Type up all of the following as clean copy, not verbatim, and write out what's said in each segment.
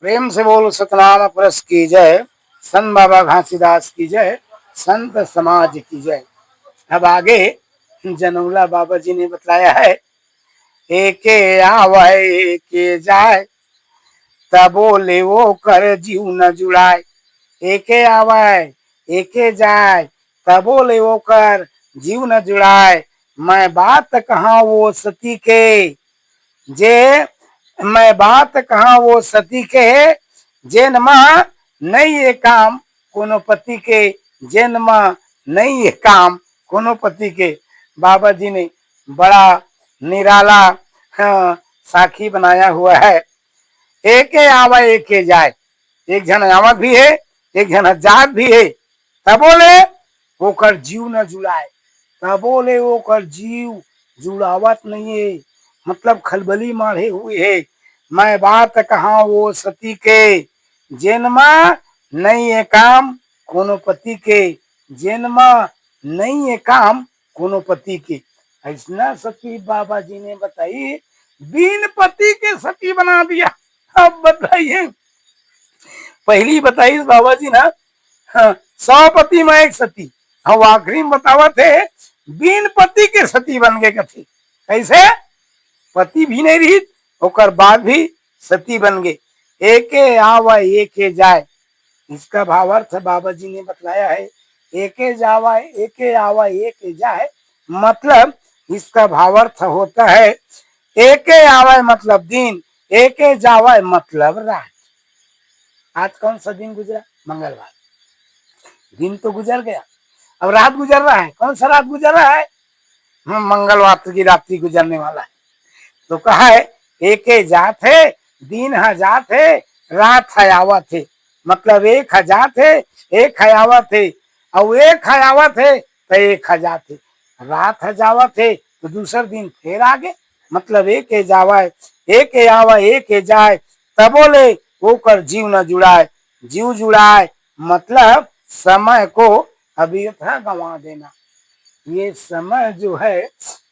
प्रेम से बोल सतनाम परस की जय। संत बाबा घासीदास की जय। संत समाज की जय। अब आगे जनौला बाबा जी ने बतलाया है, एके आवे एके जाए, तबोले वो कर जीव न जुड़ाए। एके आवे एके जाए, तबोले वो कर जीव न जुड़ाए। मैं बात कहाँ वो सती के, जे मैं बात कहाँ वो सती के, जेनमा नहीं ये काम कोनो पति के, जेनमा नहीं ये काम कोनो पति के। बाबा जी ने बड़ा निराला साखी बनाया हुआ है। एके आवा एके जाए, एक जन आवत भी है, एक जन जात भी है। तब बोले ओकर जीव न जुड़ाए, तब बोले ओकर जीव जुड़ावत नहीं है, मतलब खलबली मारे हुए है। मैं बात कहाँ वो सती के, जेनमा नहीं है काम कोनो पति के, जेनमा नहीं है काम कोनो पति के। ऐसा सती बाबा जी ने बताई, बिन पति के सती बना दिया। अब बताइए, पहली बताई बाबा जी ना, हाँ, 100 पति में एक सती। हम आखिरी में बतावा थे बिन पति के सती बन गए कथी। कैसे? पति भी नहीं रही, ओकर बाद भी सती बन गए। एके आवा एके जाए, इसका भावार्थ बाबा जी ने बतलाया है। एके जावा एके आवा एके जाए, मतलब इसका भावार्थ होता है, एके आवा मतलब दिन, एके जावा मतलब रात। आज कौन सा दिन गुजरा? मंगलवार। दिन तो गुजर गया, अब रात गुजर रहा है। कौन सा रात गुजर रहा है? मंगलवार की रात्रि गुजरने वाला है। तो कहा है एके जात है, दिन है जात है, रात है आवत है। मतलब एक है जात है, एक है आवत है, और एक है आवत है तो एक है जात है। रात है जावत है तो दूसर दिन फिर आगे, मतलब एक है जावा है, एक है आवा एक है जाए, तबोले होकर जीव न जुड़ाए। जीव जुड़ाए मतलब समय को अव्यथा गंवा देना। ये समय जो है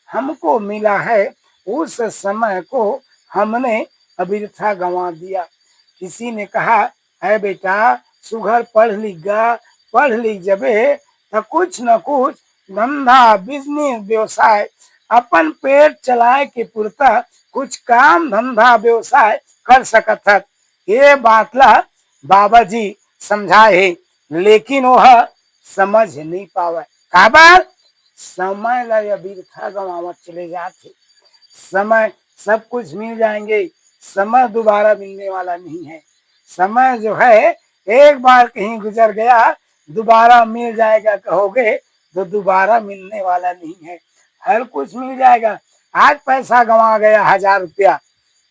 हमको मिला है, उस समय को हमने अव्यथा गंवा दिया। किसी ने कहा, है बेटा सुघर पढ़ लिख गा, पढ़ लिख जबे तो कुछ न कुछ धंधा बिजनेस व्यवसाय अपन पेट चलाए के पुरता कुछ काम धंधा व्यवसाय कर सकत है। ये बात ला बाबा जी समझाए है, लेकिन वह समझ नहीं पावे। का बात? समय ला अव्यथा गंवावत चले जाते। समय सब कुछ मिल जाएंगे, समय दोबारा मिलने वाला नहीं है। समय जो है एक बार कहीं गुजर गया, दोबारा मिल जाएगा कहोगे तो दोबारा मिलने वाला नहीं है। हर कुछ मिल जाएगा। आज पैसा गंवा गया 1000 रुपया,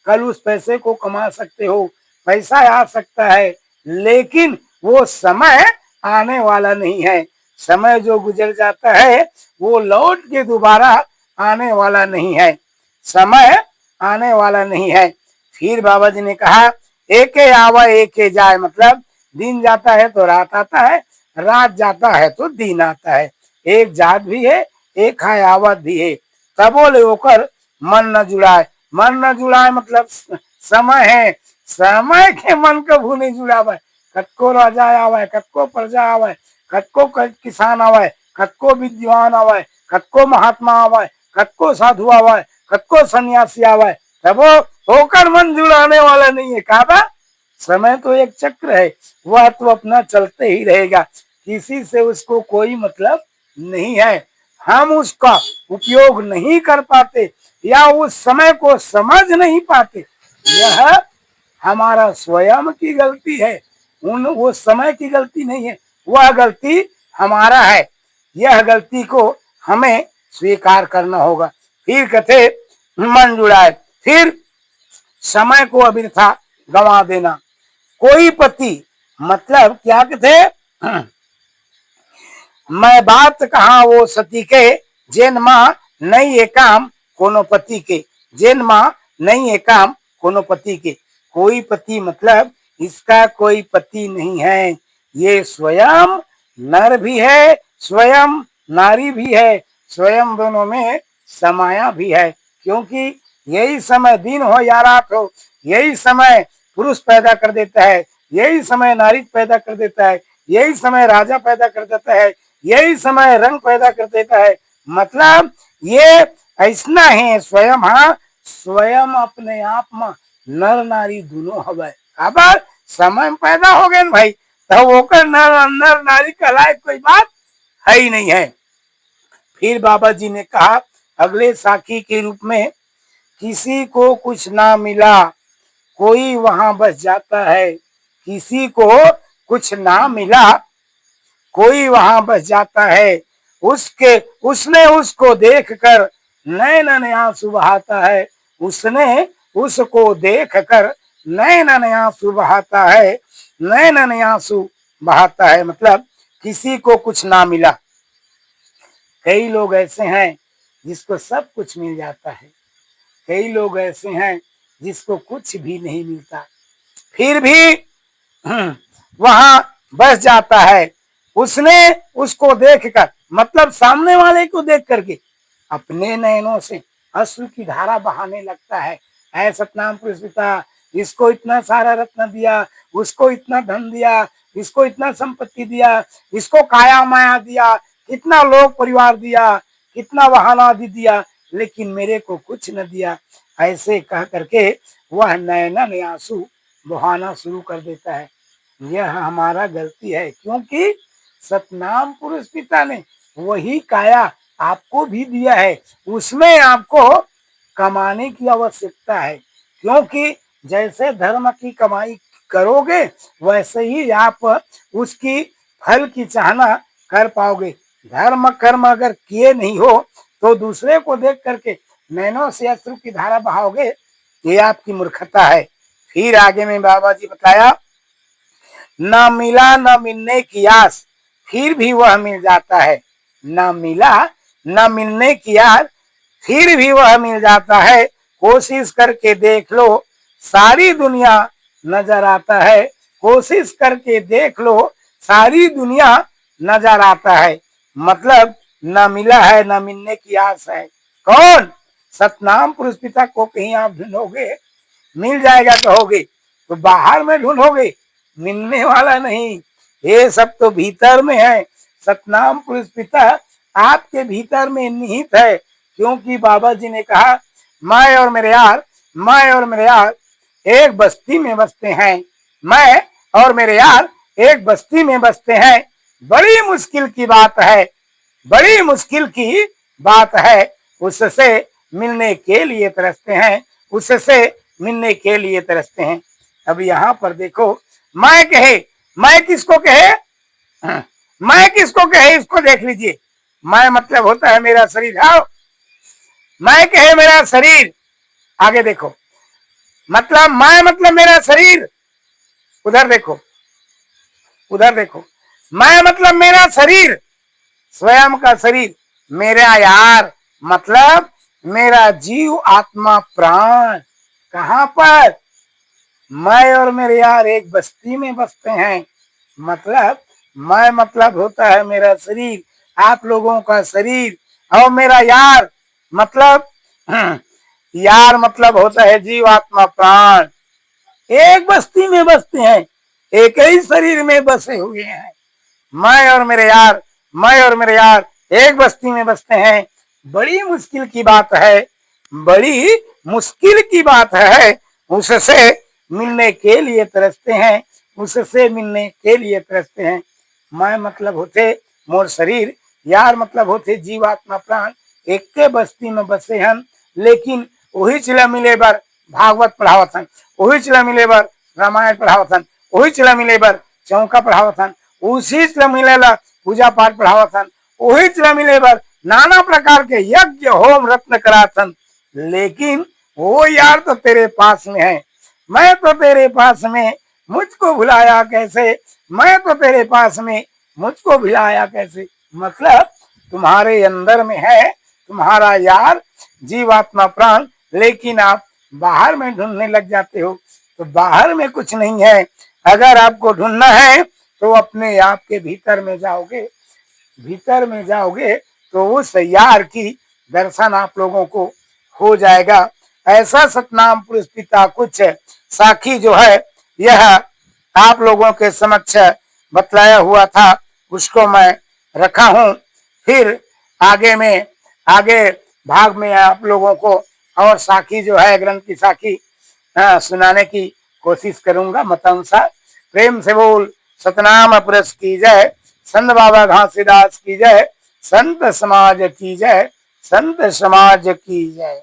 कल उस पैसे को कमा सकते हो, पैसा आ सकता है, लेकिन वो समय आने वाला नहीं है। समय जो गुजर जाता है वो लौट के दोबारा आने वाला नहीं है। समय आने वाला नहीं है। फिर बाबा जी ने कहा, एके आवा एके जाए, मतलब दिन जाता है तो रात आता है, रात जाता है तो दिन आता है। एक जात भी है, एक है आवत भी है। तबोले होकर मन न जुड़ाए। मन न जुड़ाए मतलब समय है, समय के मन कभू नहीं जुड़ावे। कतको राजा आवे, कतको प्रजा आवे, कतको किसान आवे, कतको विद्वान आवे, कतको महात्मा आवे, कतको साधु आवे, कतको सन्यासी आवे, तब होकर मन जुड़ाने वाला नहीं है। कहा समय तो एक चक्र है, वह तो अपना चलते ही रहेगा, किसी से उसको कोई मतलब नहीं है। हम उसका उपयोग नहीं कर पाते या उस समय को समझ नहीं पाते, यह हमारा स्वयं की गलती है। वो समय की गलती नहीं है, वह गलती हमारा है। यह गलती को हमें स्वीकार करना होगा। फिर कहते मन जुड़ाए, फिर समय को अव्यथा गंवा देना। कोई पति मतलब क्या कहते, मैं बात कहा वो सती के, जेन माँ नहीं ये काम कोनो पति के, जेन माँ नहीं ये काम कोनो पति के। कोई पति मतलब इसका कोई पति नहीं है, ये स्वयं नर भी है, स्वयं नारी भी है, स्वयं दोनों में समाया भी है। क्योंकि यही समय दिन हो या रात हो, यही समय पुरुष पैदा कर देता है, यही समय नारी पैदा कर देता है, यही समय राजा पैदा कर देता है, यही समय रंग पैदा कर देता है। मतलब ये ऐसा है स्वयं, हाँ स्वयं अपने आप में नर नारी दोनों हवे। अब समय पैदा हो गए भाई, तो वो कर नर नारी कहलाए कोई बात है ही नहीं है। फिर बाबा जी ने कहा अगले साखी के रूप में, किसी को कुछ ना मिला कोई वहां बस जाता है, किसी को कुछ ना मिला कोई वहां बस जाता है, उसके उसने उसको देखकर नैन आंसू बहाता है, उसने उसको देखकर नैन आंसू बहाता है, नैन आंसू बहाता है। मतलब किसी को कुछ ना मिला। कई लोग ऐसे हैं जिसको सब कुछ मिल जाता है, कई लोग ऐसे हैं जिसको कुछ भी नहीं मिलता, फिर भी वहां बस जाता है। उसने उसको देखकर, मतलब सामने वाले को देख करके अपने नयनों से अश्रु की धारा बहाने लगता है। ऐ सतनाम पुरुष पिता, इसको इतना सारा रत्न दिया, उसको इतना धन दिया, इसको इतना संपत्ति दिया, इसको काया माया दिया, कितना लोग परिवार दिया, कितना वाहन आदि दिया, लेकिन मेरे को कुछ न दिया। ऐसे कह करके वह नयन आंसू बहाना शुरू कर देता है। यह हमारा गलती है, क्योंकि सतनाम पुरुष पिता ने वही काया आपको भी दिया है, उसमें आपको कमाने की आवश्यकता है। क्योंकि जैसे धर्म की कमाई करोगे वैसे ही आप उसकी फल की चाहना कर पाओगे। धर्म कर्म अगर किए नहीं हो तो दूसरे को देख करके नैनों से अश्रु की धारा बहाओगे, ये आपकी मूर्खता है। फिर आगे में बाबा जी बताया, न मिला न मिलने की आस फिर भी वह मिल जाता है, न मिला न मिलने की आस फिर भी वह मिल जाता है, कोशिश करके देख लो सारी दुनिया नजर आता है, कोशिश करके देख लो सारी दुनिया नजर आता है। मतलब न मिला है न मिलने की आस है। कौन? सतनाम पुरुष पिता को कहीं आप ढूंढोगे मिल जाएगा कहोगे, तो बाहर में ढूंढोगे मिलने वाला नहीं, ये सब तो भीतर में है। सतनाम पुरुष पिता आपके भीतर में निहित है। क्योंकि बाबा जी ने कहा, मैं और मेरे यार, मैं और मेरे यार एक बस्ती में बसते हैं, मैं और मेरे यार एक बस्ती में बसते हैं। बड़ी मुश्किल की बात है, बड़ी मुश्किल की बात है, उससे मिलने के लिए तरसते हैं, उससे मिलने के लिए तरसते हैं। अब यहाँ पर देखो, मैं कहे, मैं किसको कहे, मैं किसको कहे, इसको देख लीजिए। मैं मतलब होता है मेरा शरीर। आओ, मैं कहे मेरा शरीर, आगे देखो, मतलब मैं मतलब मेरा शरीर, उधर देखो, उधर देखो, मैं मतलब मेरा शरीर, स्वयं का शरीर, मेरा यार मतलब मेरा जीव आत्मा प्राण। कहाँ पर? मैं और मेरे यार एक बस्ती में बसते हैं। मतलब मैं मतलब होता है मेरा शरीर, आप लोगों का शरीर, और मेरा यार मतलब यार मतलब होता है जीव आत्मा प्राण। एक बस्ती में बसते हैं, एक ही शरीर में बसे हुए हैं। मैं और मेरे यार, मैं और मेरे यार एक बस्ती में बसते हैं। बड़ी मुश्किल की बात है, बड़ी मुश्किल की बात है, उससे मिलने के लिए तरसते हैं, उससे मिलने के लिए तरसते हैं। मैं मतलब होते मोर शरीर, यार मतलब होते जीव आत्मा प्राण, एक के बस्ती में बसे हम। लेकिन वही चिला मिले बर भागवत पढ़ावत हन, वही चिला मिले बर रामायण पढ़ावत हन, वही चिला मिले बर चौका पढ़ावत हन, उसी चिला मिलेला पूजा पाठ पढ़ावत हन, वही चिला मिले बर नाना प्रकार के यज्ञ होम रत्न करात हन। लेकिन वो यार तो तेरे पास में है, मैं तो तेरे पास में, मुझको भुलाया कैसे, मैं तो तेरे पास में, मुझको भुलाया कैसे। मतलब तुम्हारे अंदर में है तुम्हारा यार जीवात्मा प्राण, लेकिन आप बाहर में ढूंढने लग जाते हो। तो बाहर में कुछ नहीं है, अगर आपको ढूंढना है तो अपने आप के भीतर में जाओगे, भीतर में जाओगे तो उस यार की दर्शन आप लोगों को हो जाएगा। ऐसा सतनाम पुरुष पिता कुछ साखी जो है यह आप लोगों के समक्ष बतलाया हुआ था, उसको मैं रखा हूं। फिर आगे भाग में आप लोगों को और साखी जो है ग्रंथ की साखी सुनाने की कोशिश करूंगा मतानुसार। प्रेम से बोल सतनाम पुरुष की जय, संत बाबा घासीदास की जय, संत समाज की जय, संत समाज की जय।